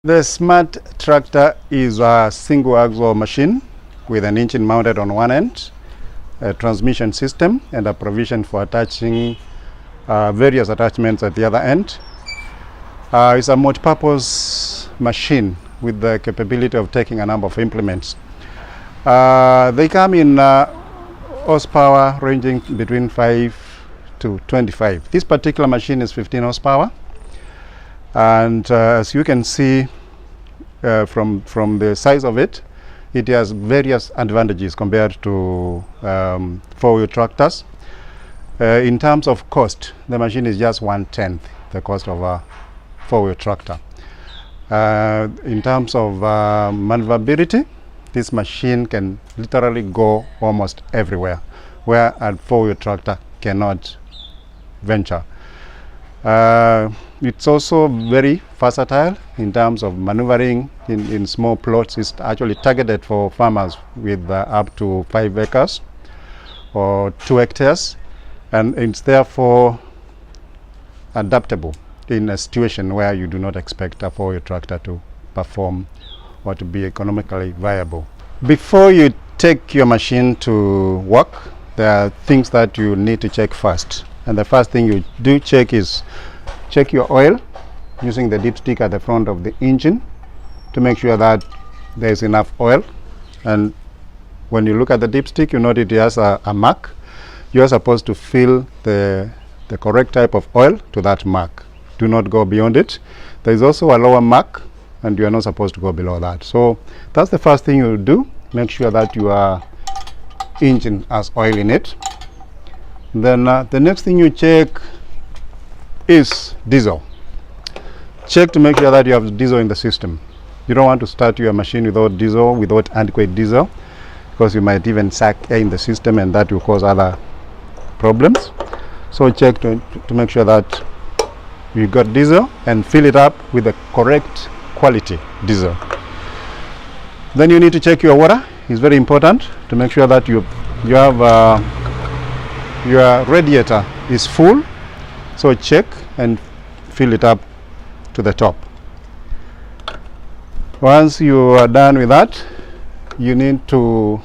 The smart tractor is a single axle machine with an engine mounted on one end, a transmission system, and a provision for attaching various attachments at the other end. It's a multi-purpose machine with the capability of taking a number of implements. They come in horsepower ranging between 5 to 25. This particular machine is 15 horsepower. And as you can see from the size of it, it has various advantages compared to four-wheel tractors. In terms of cost, the machine is just 1/10 the cost of a four-wheel tractor. In terms of maneuverability, this machine can literally go almost everywhere where a four-wheel tractor cannot venture. It's also very versatile in terms of maneuvering in small plots. It's actually targeted for farmers with up to 5 acres or 2 hectares, and it's therefore adaptable in a situation where you do not expect a four-wheel tractor to perform or to be economically viable. Before you take your machine to work, there are things that you need to check first. And the first thing you do check is check your oil using the dipstick at the front of the engine to make sure that there is enough oil. And when you look at the dipstick, you notice it has a mark. You are supposed to fill the correct type of oil to that mark. Do not go beyond it. There is also a lower mark, and you are not supposed to go below that. So that's the first thing you do. Make sure that your engine has oil in it. Then the next thing you check is diesel. Check to make sure that you have diesel in the system. You don't want to start your machine without diesel, without adequate diesel, because you might even suck air in the system, and that will cause other problems. So check to make sure that you got diesel and fill it up with the correct quality diesel. Then you need to check your water. It's very important to make sure that you have your radiator is full. So check and fill it up to the top. Once you are done with that, you need to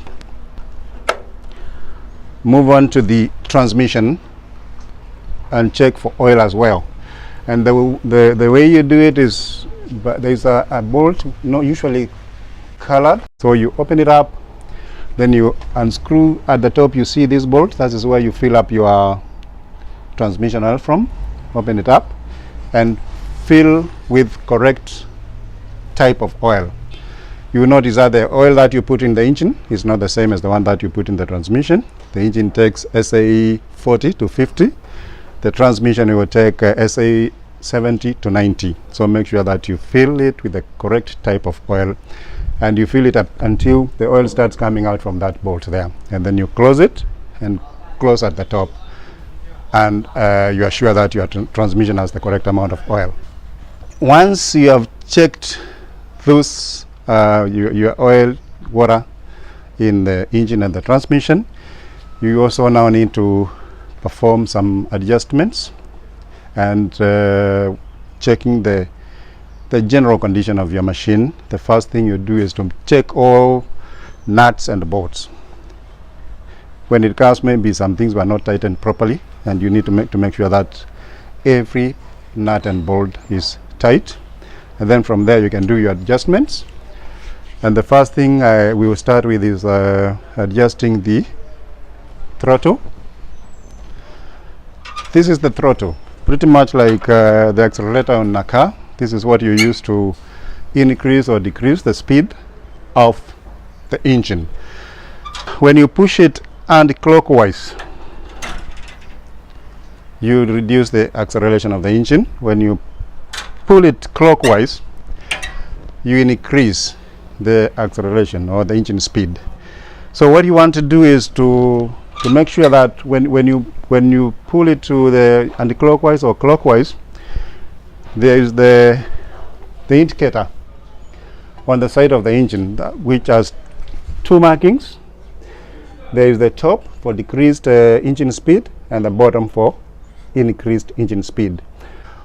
move on to the transmission and check for oil as well. And the way you do it is, there's a bolt, not usually colored. So you open it up, then you unscrew at the top. You see this bolt, that is where you fill up your transmission oil from. Open it up and fill with correct type of oil. You will notice that the oil that you put in the engine is not the same as the one that you put in the transmission. The engine takes SAE 40 to 50. The transmission will take SAE 70 to 90. So make sure that you fill it with the correct type of oil, and you fill it up until the oil starts coming out from that bolt there. And then you close it and close at the top, and you are sure that your transmission has the correct amount of oil. Once you have checked those your oil, water in the engine and the transmission, you also now need to perform some adjustments and checking the general condition of your machine. The first thing you do is to check all nuts and bolts. When it comes, maybe some things were not tightened properly, and you need to make sure that every nut and bolt is tight. And then from there you can do your adjustments. And the first thing we will start with is adjusting the throttle. This is the throttle, pretty much like the accelerator on a car. This is what you use to increase or decrease the speed of the engine. When you push it anti-clockwise, you reduce the acceleration of the engine. When you pull it clockwise, you increase the acceleration or the engine speed. So what you want to do is to make sure that when you pull it to the anti-clockwise or clockwise, there is the indicator on the side of the engine which has 2 markings. There is the top for decreased engine speed and the bottom for increased engine speed.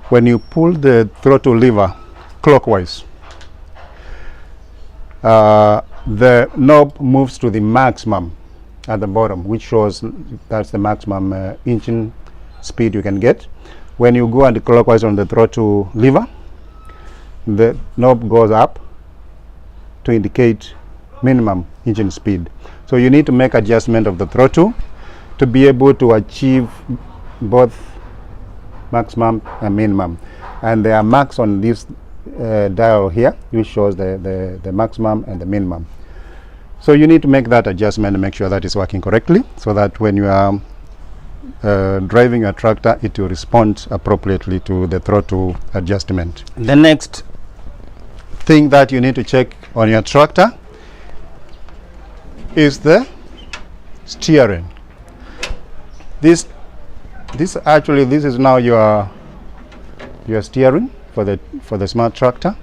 When you pull the throttle lever clockwise, the knob moves to the maximum at the bottom, which shows that's the maximum engine speed you can get. When you go anti-clockwise on the throttle lever, the knob goes up to indicate minimum engine speed. So you need to make adjustment of the throttle to be able to achieve both maximum and minimum. And there are marks on this dial here, which shows the maximum and the minimum. So you need to make that adjustment and make sure that is working correctly, so that when you are driving your tractor, it will respond appropriately to the throttle adjustment. The next thing that you need to check on your tractor is the steering. This is now your steering for the smart tractor.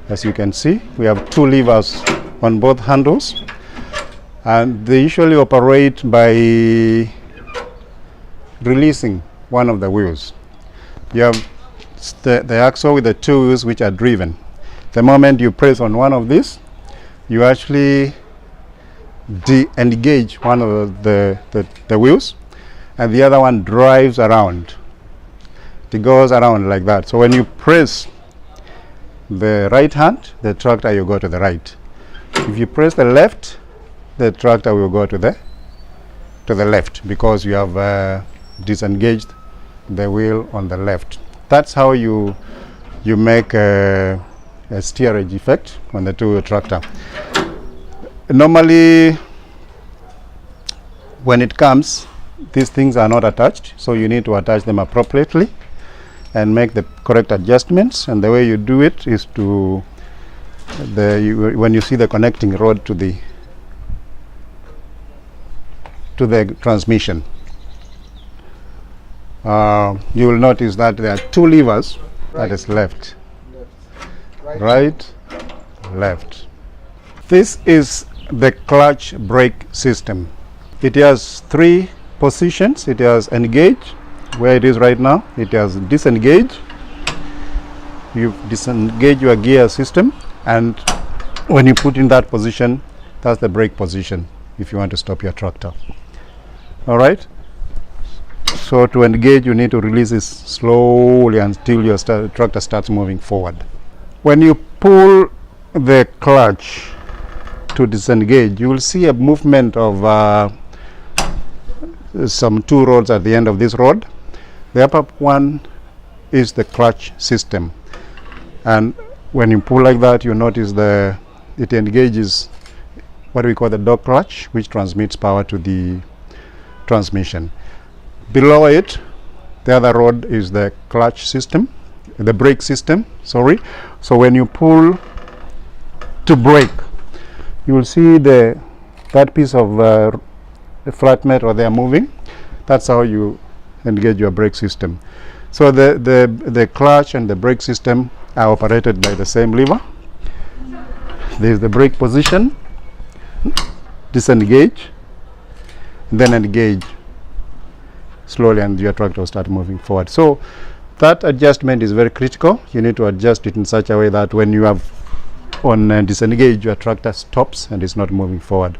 As you can see, we have two levers on both handles, and they usually operate by releasing one of the wheels. You have the axle with the two wheels which are driven. The moment you press on one of these, you actually de-engage one of the wheels, and the other one drives around. It goes around like that. So when you press the right hand, the tractor will go to the right. If you press the left, the tractor will go to the left, because you have disengaged the wheel on the left. That's how you make a steerage effect on the two-wheel tractor. Normally, when it comes, these things are not attached, so you need to attach them appropriately and make the correct adjustments. And the way you do it is to when you see the connecting rod to the transmission, you will notice that there are two levers. That is left, right, left. This is the clutch brake system. It has three positions. It has engage, where it is right now. It has disengage. You disengage your gear system, and when you put in that position, that's the brake position if you want to stop your tractor. All right. So to engage, you need to release it slowly until your tractor starts moving forward. When you pull the clutch to disengage, you will see a movement of some two rods at the end of this rod. The upper one is the clutch system, and when you pull like that, you notice it engages what we call the dog clutch, which transmits power to the transmission. Below it, the other rod is the clutch system, the brake system, sorry. So when you pull to brake, you will see that piece of flat metal there moving. That's how you engage your brake system. So the clutch and the brake system are operated by the same lever. There is the brake position, disengage, then engage slowly, and your tractor will start moving forward. So that adjustment is very critical. You need to adjust it in such a way that when you have on disengage, your tractor stops and is not moving forward.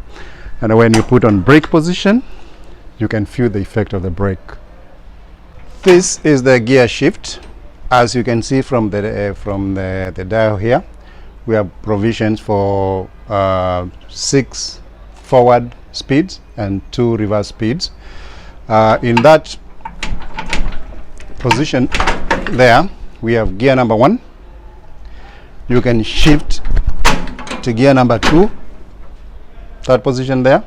And when you put on brake position, you can feel the effect of the brake. This is the gear shift. As you can see from the dial here, we have provisions for 6 forward speeds and 2 reverse speeds. In that position there, we have gear number 1. You can shift to gear number 2, that position there.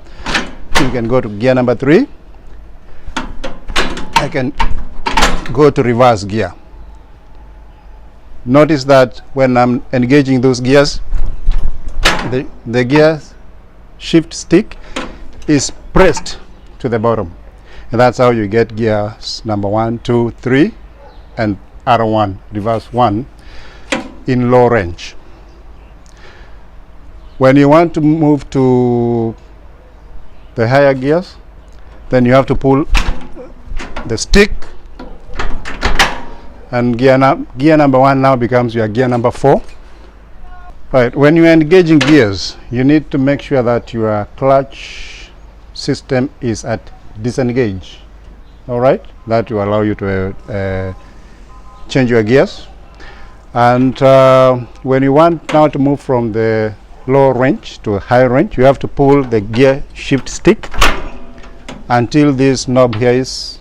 You can go to gear number 3. I can go to reverse gear. Notice that when I'm engaging those gears, the gear shift stick is pressed to the bottom, and that's how you get gears number 1, 2, 3 and R1, reverse 1, in low range. When you want to move to the higher gears, then you have to pull the stick, and gear number 1 now becomes your gear number 4. Right, when you are engaging gears, you need to make sure that your clutch system is at disengage. All right, that will allow you to change your gears. And when you want now to move from the low range to a high range, you have to pull the gear shift stick until this knob here is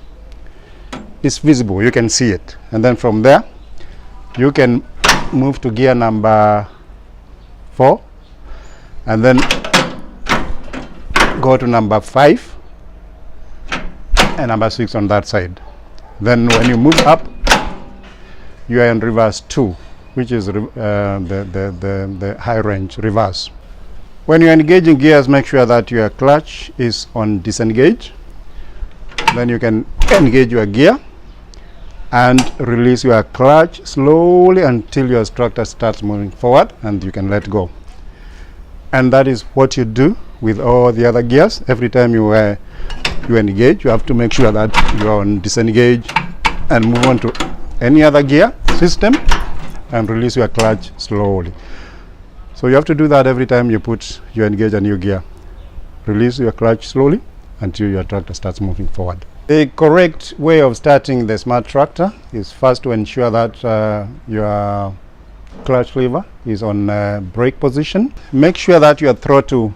visible. You can see it, and then from there you can move to gear number 4 and then go to number 5 and number 6 on that side. Then when you move up, you are in reverse 2, which is the high range reverse. When you're engaging gears, make sure that your clutch is on disengage. Then you can engage your gear and release your clutch slowly until your tractor starts moving forward, and you can let go. And that is what you do with all the other gears. Every time you engage, you have to make sure that you are on disengage and move on to any other gear system and release your clutch slowly. So you have to do that every time you engage a new gear. Release your clutch slowly until your tractor starts moving forward. The correct way of starting the smart tractor is first to ensure that your clutch lever is on brake position. Make sure that your throttle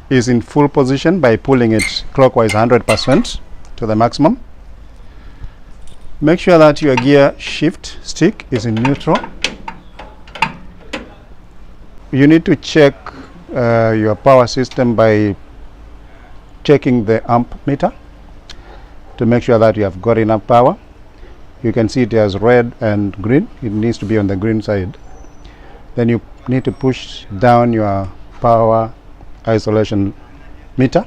is in full position by pulling it clockwise 100% to the maximum. Make sure that your gear shift stick is in neutral. You need to check your power system by checking the amp meter to make sure that you have got enough power. You can see it has red and green. It needs to be on the green side. Then you need to push down your power isolation meter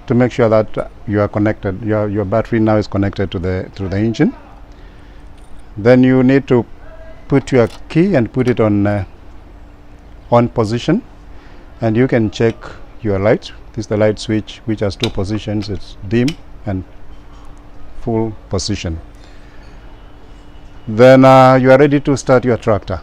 to make sure that you are connected. Your battery now is connected to the engine. Then you need to put your key and put it on position, and you can check your light. This is the light switch, which has 2 positions. It's dim and full position. Then you are ready to start your tractor.